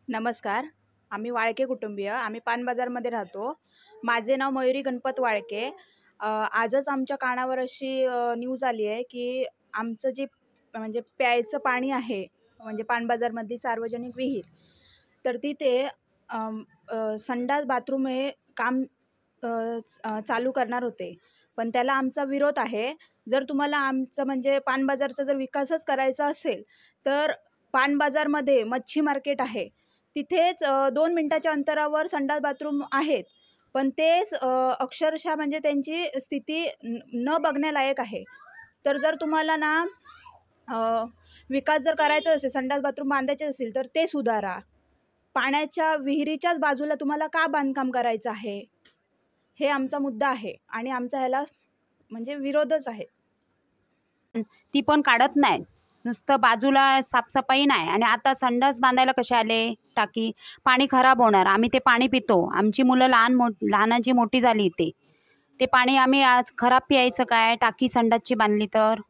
नमस्कार. आम्ही वाळके कुटुंबीय. आम्ही पानबाजारमध्ये राहतो. माझे नाव मयुरी गणपत वाळके. आजच आमच्या कानावर अशी न्यूज आली आहे, की आमचं जे म्हणजे प्यायचं पाणी आहे, म्हणजे पानबाजारमधली सार्वजनिक विहीर, तर तिथे संडास बाथरूम हे काम चालू करणार होते. पण त्याला आमचा विरोध आहे. जर तुम्हाला आमचं म्हणजे पानबाजारचा जर विकासच करायचा असेल, तर पानबाजारमध्ये मच्छी मार्केट आहे. तिथेच 2 मिनिटाच्या अंतरावर संडास बाथरूम आहेत. पण तेच अक्षरशः म्हणजे त्यांची स्थिती न बघण्यालायक आहे. तर जर तुम्हाला ना विकास जर करायचा असेल, संडास बाथरूम बांधायचे असेल, तर ते सुधारा. पाण्याच्या विहिरीच्याच बाजूला तुम्हाला का बांधकाम करायचं आहे? हे आमचा मुद्दा आहे आणि आमचा ह्याला म्हणजे विरोधच आहे. ती पण काढत नाही. नुसतं बाजूला साफसफाई नाही. आणि आता संडास बांधायला कसे आले टाकी, पाणी खराब होणार. आम्ही ते पाणी पितो. आमची मुलं लहानाची मोठी झाली ते पाणी आम्ही आज खराब प्यायचं काय? टाकी संडासची बांधली तर